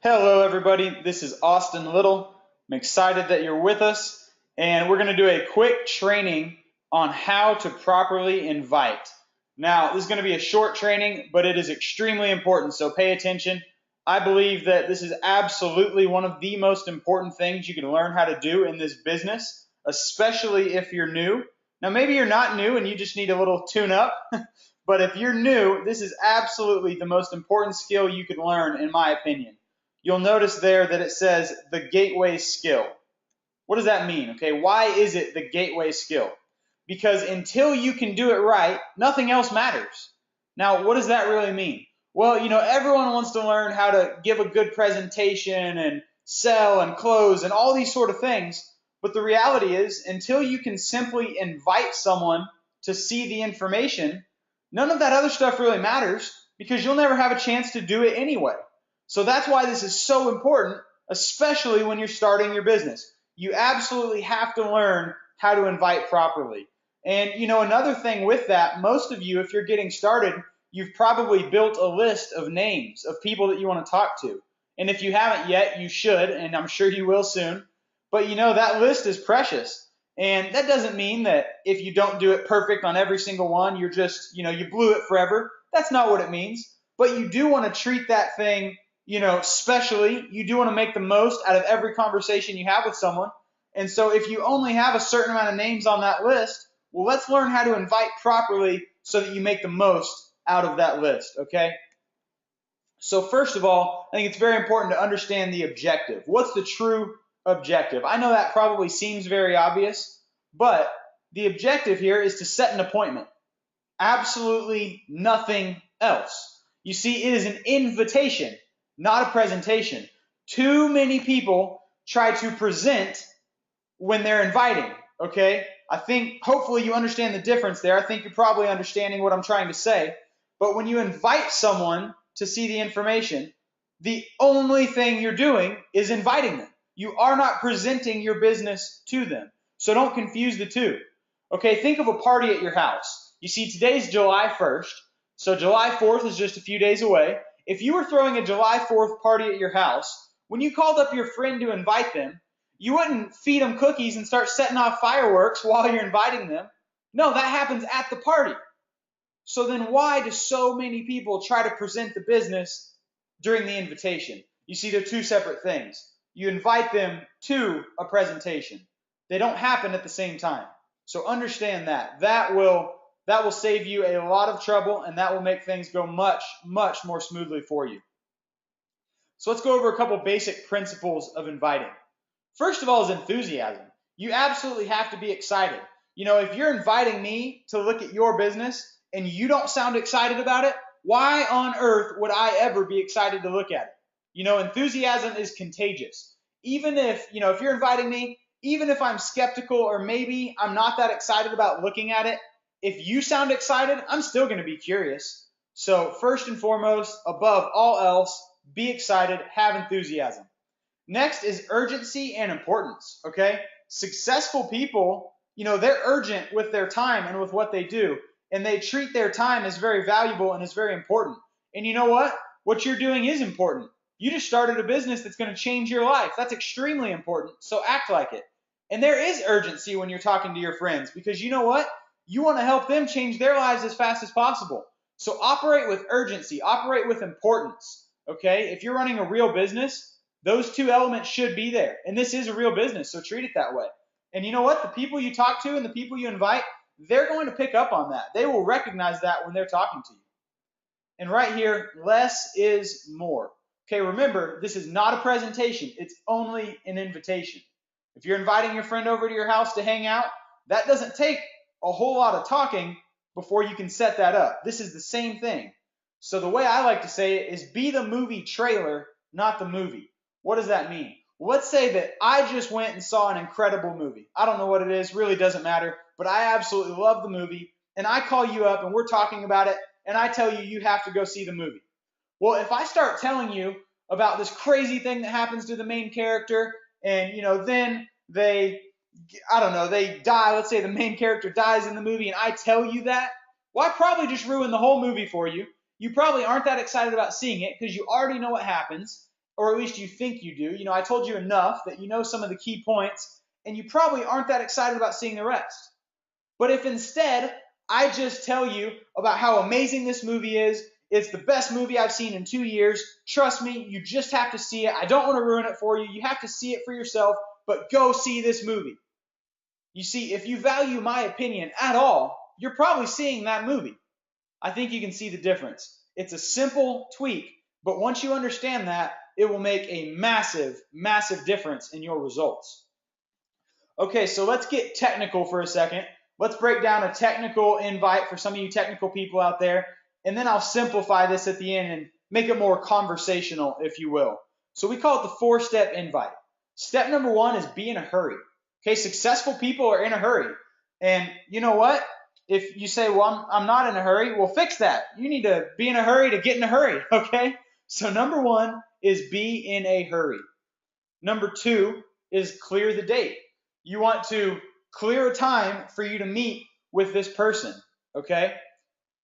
Hello, everybody. This is Austin Little. I'm excited that you're with us, and we're going to do a quick training on how to properly invite. Now, this is going to be a short training, but it is extremely important, so pay attention. I believe that this is absolutely one of the most important things you can learn how to do in this business, especially if you're new. Now, maybe you're not new and you just need a little tune up, but if you're new, this is absolutely the most important skill you can learn, in my opinion. You'll notice there that it says the gateway skill. What does that mean? Okay, why is it the gateway skill? Because until you can do it right, nothing else matters. Now, what does that really mean? Well, everyone wants to learn how to give a good presentation and sell and close and all these sort of things. But the reality is, until you can simply invite someone to see the information, none of that other stuff really matters because you'll never have a chance to do it anyway. So that's why this is so important, especially when you're starting your business. You absolutely have to learn how to invite properly. And another thing with that, most of you, if you're getting started, you've probably built a list of names of people that you want to talk to. And if you haven't yet, you should, and I'm sure you will soon. But that list is precious. And that doesn't mean that if you don't do it perfect on every single one, you're just, you blew it forever. That's not what it means. But you do want to treat that thing specially, you do want to make the most out of every conversation you have with someone. And so if you only have a certain amount of names on that list, well, let's learn how to invite properly so that you make the most out of that list, okay? So first of all, I think it's very important to understand the objective. What's the true objective? I know that probably seems very obvious, but the objective here is to set an appointment. Absolutely nothing else. You see, it is an invitation, not a presentation. Too many people try to present when they're inviting, okay? I think hopefully you understand the difference there. I think you're probably understanding what I'm trying to say. But when you invite someone to see the information, the only thing you're doing is inviting them. You are not presenting your business to them. So don't confuse the two. Okay, think of a party at your house. You see, today's July 1st, so July 4th is just a few days away. If you were throwing a July 4th party at your house, when you called up your friend to invite them, you wouldn't feed them cookies and start setting off fireworks while you're inviting them. No, that happens at the party. So then why do so many people try to present the business during the invitation? You see, they're two separate things. You invite them to a presentation. They don't happen at the same time. So understand that. That will save you a lot of trouble, and that will make things go much, much more smoothly for you. So let's go over a couple basic principles of inviting. First of all is enthusiasm. You absolutely have to be excited. If you're inviting me to look at your business and you don't sound excited about it, why on earth would I ever be excited to look at it? Enthusiasm is contagious. Even if you're inviting me, even if I'm skeptical or maybe I'm not that excited about looking at it, if you sound excited, I'm still going to be curious. So first and foremost, above all else, be excited, have enthusiasm. Next is urgency and importance, okay? Successful people, they're urgent with their time and with what they do, and they treat their time as very valuable and as very important. And you know what? What you're doing is important. You just started a business that's going to change your life. That's extremely important, so act like it. And there is urgency when you're talking to your friends because you know what? You want to help them change their lives as fast as possible. So operate with urgency, operate with importance, okay? If you're running a real business, those two elements should be there. And this is a real business, so treat it that way. And you know what? The people you talk to and the people you invite, they're going to pick up on that. They will recognize that when they're talking to you. And right here, less is more. Okay, remember, this is not a presentation. It's only an invitation. If you're inviting your friend over to your house to hang out, that doesn't take a whole lot of talking before you can set that up. This is the same thing. So the way I like to say it is be the movie trailer, not the movie. What does that mean? Well, let's say that I just went and saw an incredible movie. I don't know what it is, really doesn't matter, but I absolutely love the movie, and I call you up and we're talking about it, and I tell you you have to go see the movie. Well, if I start telling you about this crazy thing that happens to the main character, and then they die, let's say the main character dies in the movie, and I tell you that, well, I probably just ruined the whole movie for you. You probably aren't that excited about seeing it because you already know what happens. or at least you think you do. You know, I told you enough that you know some of the key points, and you probably aren't that excited about seeing the rest. But if instead I just tell you about how amazing this movie is, it's the best movie I've seen in 2 years, trust me, you just have to see it. I don't want to ruin it for you. You have to see it for yourself, but go see this movie. You see, if you value my opinion at all, you're probably seeing that movie. I think you can see the difference. It's a simple tweak, but once you understand that, it will make a massive, massive difference in your results. Okay, so let's get technical for a second. Let's break down a technical invite for some of you technical people out there, and then I'll simplify this at the end and make it more conversational, if you will. So we call it the 4-step invite. Step number 1 is be in a hurry. Okay, successful people are in a hurry. And you know what? If you say, well, I'm not in a hurry, well, fix that. You need to be in a hurry to get in a hurry, okay? So number 1 is be in a hurry. Number 2 is clear the date. You want to clear a time for you to meet with this person, okay?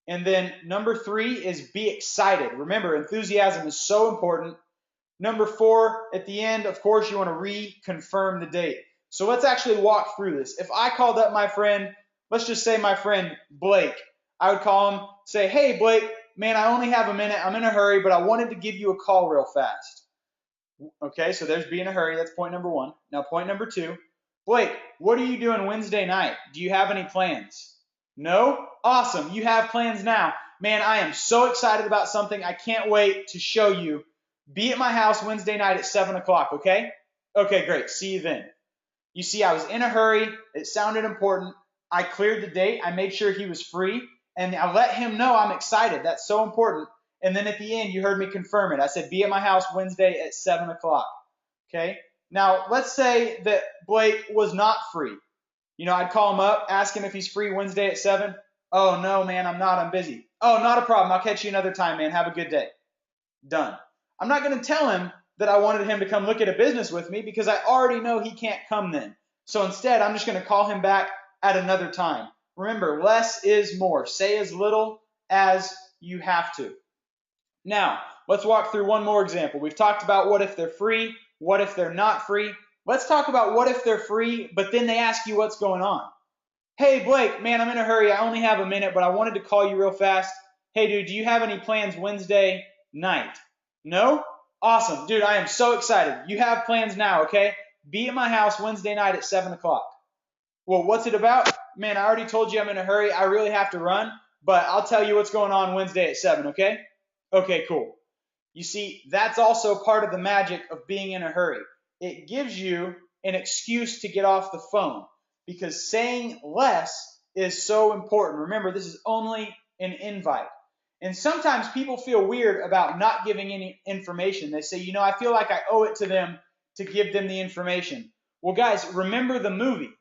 And then number 3 is be excited. Remember, enthusiasm is so important. Number 4, at the end, of course, you want to reconfirm the date. So let's actually walk through this. If I called up my friend, let's just say my friend Blake, I would call him, say, hey, Blake, man, I only have a minute. I'm in a hurry, but I wanted to give you a call real fast. Okay, so there's be in a hurry. That's point number 1. Now, point number 2, Blake, what are you doing Wednesday night? Do you have any plans? No? Awesome. You have plans now. Man, I am so excited about something. I can't wait to show you. Be at my house Wednesday night at 7 o'clock, okay? Okay, great. See you then. You see, I was in a hurry. It sounded important. I cleared the date. I made sure he was free. And I let him know I'm excited. That's so important. And then at the end, you heard me confirm it. I said, be at my house Wednesday at 7 o'clock. Okay? Now, let's say that Blake was not free. You know, I'd call him up, ask him if he's free Wednesday at 7. Oh, no, man, I'm not. I'm busy. Oh, not a problem. I'll catch you another time, man. Have a good day. Done. I'm not going to tell him that I wanted him to come look at a business with me because I already know he can't come then. So instead, I'm just going to call him back at another time. Remember, less is more. Say as little as you have to. Now, let's walk through one more example. We've talked about what if they're free, what if they're not free. Let's talk about what if they're free, but then they ask you what's going on. Hey, Blake, man, I'm in a hurry. I only have a minute, but I wanted to call you real fast. Hey, dude, do you have any plans Wednesday night? No? Awesome. Dude, I am so excited. You have plans now, okay? Be at my house Wednesday night at 7 o'clock. Well, what's it about? Man, I already told you I'm in a hurry. I really have to run, but I'll tell you what's going on Wednesday at 7, okay? Okay, cool. You see, that's also part of the magic of being in a hurry. It gives you an excuse to get off the phone because saying less is so important. Remember, this is only an invite. And sometimes people feel weird about not giving any information. They say, you know, I feel like I owe it to them to give them the information. Well, guys, remember the movie,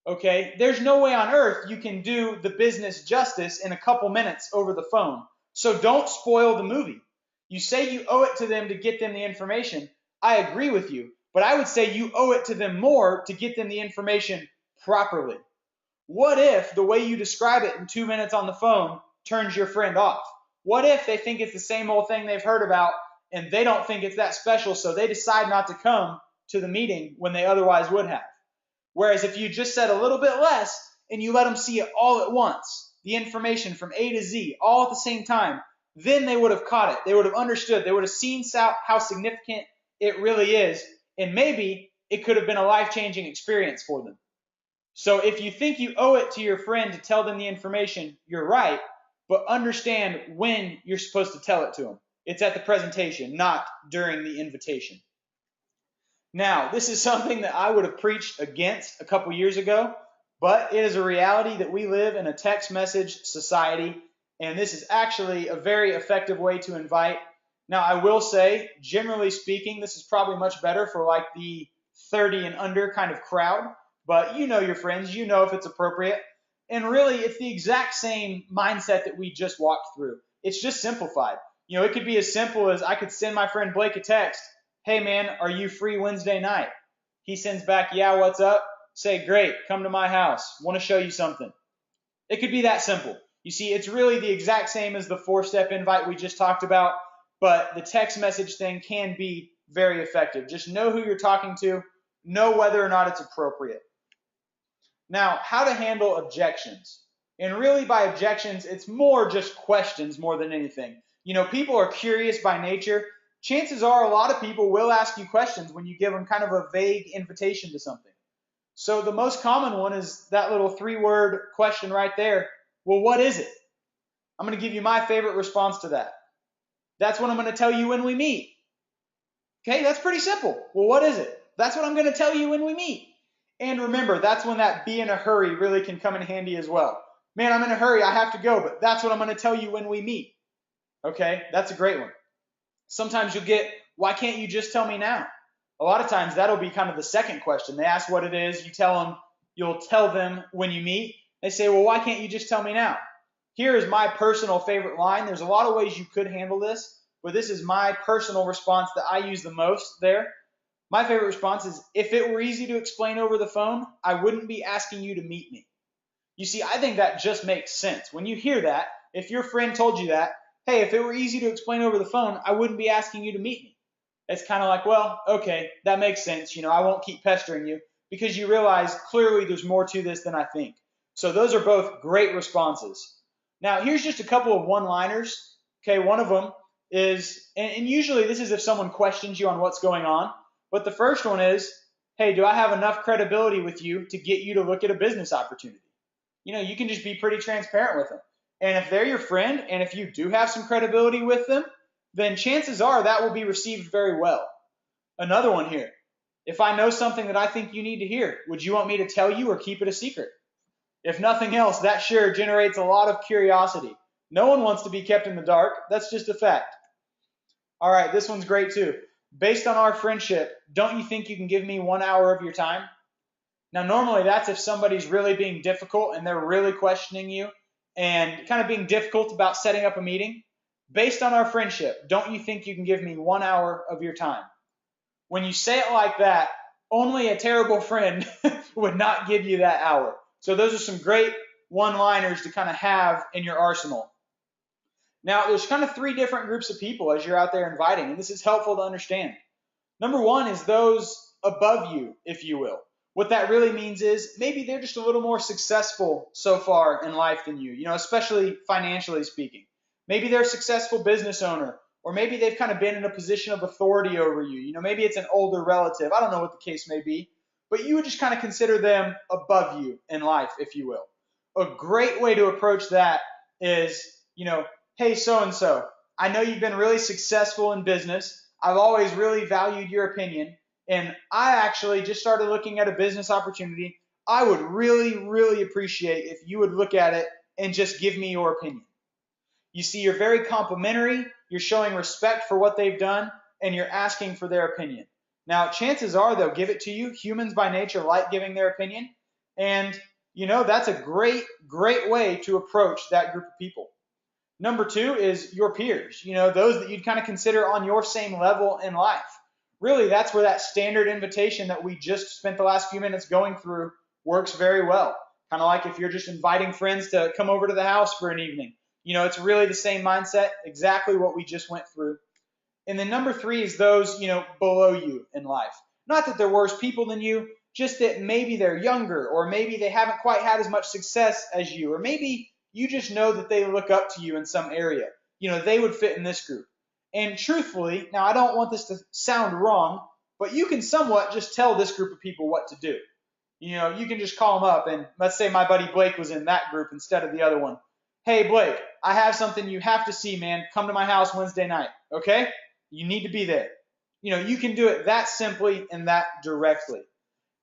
okay? There's no way on earth you can do the business justice in a couple minutes over the phone. So don't spoil the movie. You say you owe it to them to get them the information. I agree with you, but I would say you owe it to them more to get them the information properly. What if the way you describe it in 2 minutes on the phone turns your friend off? What if they think it's the same old thing they've heard about and they don't think it's that special, so they decide not to come to the meeting when they otherwise would have? Whereas if you just said a little bit less and you let them see it all at once, the information from A to Z, all at the same time, then they would have caught it. They would have understood. They would have seen how significant it really is, and maybe it could have been a life-changing experience for them. So if you think you owe it to your friend to tell them the information, you're right, but understand when you're supposed to tell it to them. It's at the presentation, not during the invitation. Now, this is something that I would have preached against a couple years ago, but it is a reality that we live in a text message society, and this is actually a very effective way to invite. Now, I will say, generally speaking, this is probably much better for like the 30 and under kind of crowd, but you know your friends, you know if it's appropriate. And really, it's the exact same mindset that we just walked through. It's just simplified. You know, it could be as simple as I could send my friend Blake a text. Hey, man, are you free Wednesday night? He sends back, yeah, what's up? Say, great, come to my house. Want to show you something. It could be that simple. You see, it's really the exact same as the 4-step invite we just talked about, but the text message thing can be very effective. Just know who you're talking to, know whether or not it's appropriate. Now, how to handle objections. And really by objections, it's more just questions more than anything. People are curious by nature. Chances are a lot of people will ask you questions when you give them kind of a vague invitation to something. So the most common one is that little 3-word question right there. Well, what is it? I'm going to give you my favorite response to that. That's what I'm going to tell you when we meet. Okay, that's pretty simple. Well, what is it? That's what I'm going to tell you when we meet. And remember, that's when that be in a hurry really can come in handy as well. Man, I'm in a hurry, I have to go, but that's what I'm going to tell you when we meet. Okay, that's a great one. Sometimes you'll get, why can't you just tell me now? A lot of times that'll be kind of the second question. They ask what it is, you'll tell them when you meet. They say, well, why can't you just tell me now? Here is my personal favorite line. There's a lot of ways you could handle this, but this is my personal response that I use the most there. My favorite response is, if it were easy to explain over the phone, I wouldn't be asking you to meet me. You see, I think that just makes sense. When you hear that, if your friend told you that, hey, if it were easy to explain over the phone, I wouldn't be asking you to meet me. It's kind of like, well, okay, that makes sense. I won't keep pestering you, because you realize clearly there's more to this than I think. So those are both great responses. Now, here's just a couple of one-liners. Okay, one of them is, and usually this is if someone questions you on what's going on. But the first one is, hey, do I have enough credibility with you to get you to look at a business opportunity? You can just be pretty transparent with them. And if they're your friend, and if you do have some credibility with them, then chances are that will be received very well. Another one here. If I know something that I think you need to hear, would you want me to tell you or keep it a secret? If nothing else, that sure generates a lot of curiosity. No one wants to be kept in the dark. That's just a fact. All right, this one's great too. Based on our friendship, don't you think you can give me 1 hour of your time? Now, normally that's if somebody's really being difficult and they're really questioning you and kind of being difficult about setting up a meeting. Based on our friendship, don't you think you can give me 1 hour of your time? When you say it like that, only a terrible friend would not give you that hour. So those are some great one-liners to kind of have in your arsenal. Now, there's kind of 3 different groups of people as you're out there inviting, and this is helpful to understand. Number 1 is those above you, if you will. What that really means is maybe they're just a little more successful so far in life than you, especially financially speaking. Maybe they're a successful business owner, or maybe they've kind of been in a position of authority over you. Maybe it's an older relative. I don't know what the case may be, but you would just kind of consider them above you in life, if you will. A great way to approach that is, hey, so-and-so, I know you've been really successful in business. I've always really valued your opinion, and I actually just started looking at a business opportunity. I would really, really appreciate if you would look at it and just give me your opinion. You see, you're very complimentary, you're showing respect for what they've done, and you're asking for their opinion. Now, chances are they'll give it to you. Humans by nature like giving their opinion, and that's a great, great way to approach that group of people. Number 2 is your peers, those that you'd kind of consider on your same level in life. Really, that's where that standard invitation that we just spent the last few minutes going through works very well. Kind of like if you're just inviting friends to come over to the house for an evening. It's really the same mindset, exactly what we just went through. And then number 3 is those, below you in life. Not that they're worse people than you, just that maybe they're younger, or maybe they haven't quite had as much success as you, or maybe you just know that they look up to you in some area. They would fit in this group. And truthfully, now I don't want this to sound wrong, but you can somewhat just tell this group of people what to do. You can just call them up, and let's say my buddy Blake was in that group instead of the other one. Hey, Blake, I have something you have to see, man. Come to my house Wednesday night, okay? You need to be there. You can do it that simply and that directly.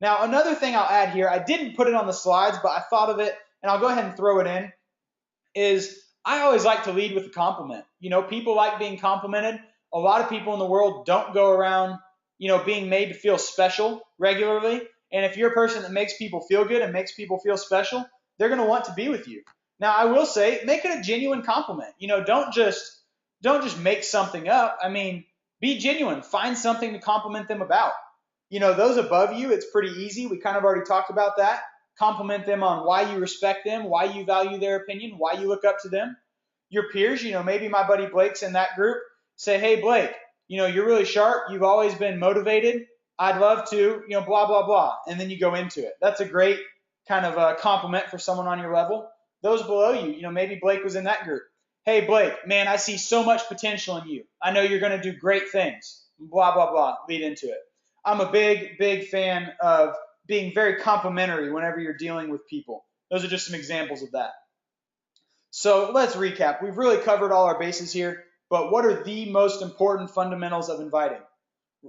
Now, another thing I'll add here, I didn't put it on the slides, but I thought of it, and I'll go ahead and throw it in, is I always like to lead with a compliment. People like being complimented. A lot of people in the world don't go around, being made to feel special regularly. And if you're a person that makes people feel good and makes people feel special, they're going to want to be with you. Now, I will say, make it a genuine compliment. Don't just make something up. I mean, be genuine. Find something to compliment them about. Those above you, it's pretty easy. We kind of already talked about that. Compliment them on why you respect them, why you value their opinion, why you look up to them. Your peers, maybe my buddy Blake's in that group. Say, hey, Blake, you're really sharp. You've always been motivated. I'd love to, blah, blah, blah. And then you go into it. That's a great kind of a compliment for someone on your level. Those below you, maybe Blake was in that group. Hey, Blake, man, I see so much potential in you. I know you're going to do great things. Blah, blah, blah. Lead into it. I'm a big, big fan of being very complimentary whenever you're dealing with people. Those are just some examples of that. So let's recap. We've really covered all our bases here, but what are the most important fundamentals of inviting?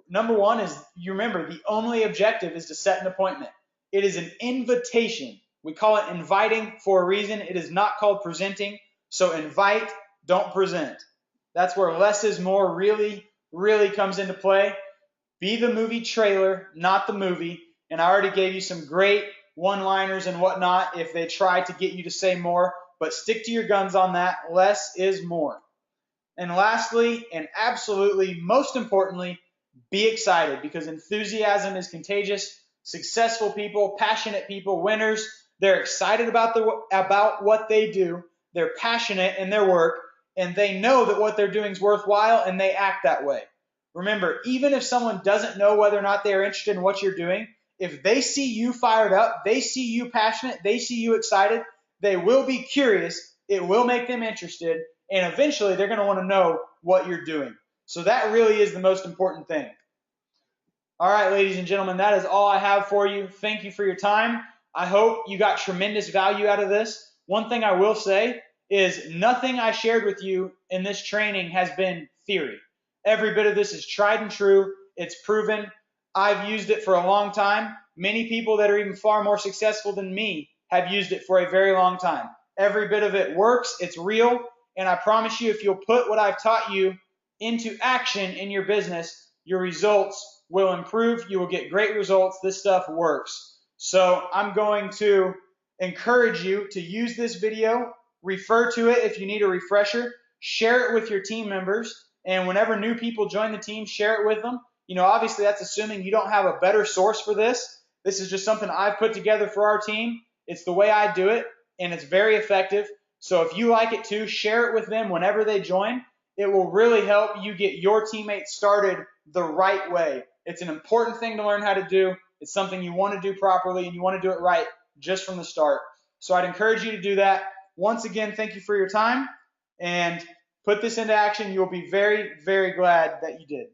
Number one is, you remember, the only objective is to set an appointment. It is an invitation. We call it inviting for a reason. It is not called presenting. So invite, don't present. That's where less is more really, really comes into play. Be the movie trailer, not the movie. And I already gave you some great one-liners and whatnot if they try to get you to say more, but stick to your guns on that. Less is more. And lastly, and absolutely most importantly, be excited, because enthusiasm is contagious. Successful people, passionate people, winners, they're excited about what they do. They're passionate in their work, and they know that what they're doing is worthwhile, and they act that way. Remember, even if someone doesn't know whether or not they're interested in what you're doing, if they see you fired up, they see you passionate, they see you excited, they will be curious, it will make them interested, and eventually they're going to want to know what you're doing. So that really is the most important thing. All right, ladies and gentlemen, that is all I have for you. Thank you for your time. I hope you got tremendous value out of this. One thing I will say is nothing I shared with you in this training has been theory. Every bit of this is tried and true. It's proven. I've used it for a long time. Many people that are even far more successful than me have used it for a very long time. Every bit of it works. It's real. And I promise you, if you'll put what I've taught you into action in your business, your results will improve. You will get great results. This stuff works. So I'm going to encourage you to use this video, refer to it if you need a refresher, share it with your team members, and whenever new people join the team, share it with them. Obviously that's assuming you don't have a better source for this. This is just something I've put together for our team. It's the way I do it, and it's very effective. So if you like it too, share it with them whenever they join. It will really help you get your teammates started the right way. It's an important thing to learn how to do. It's something you want to do properly, and you want to do it right just from the start. So I'd encourage you to do that. Once again, thank you for your time, and put this into action. You'll be very, very glad that you did.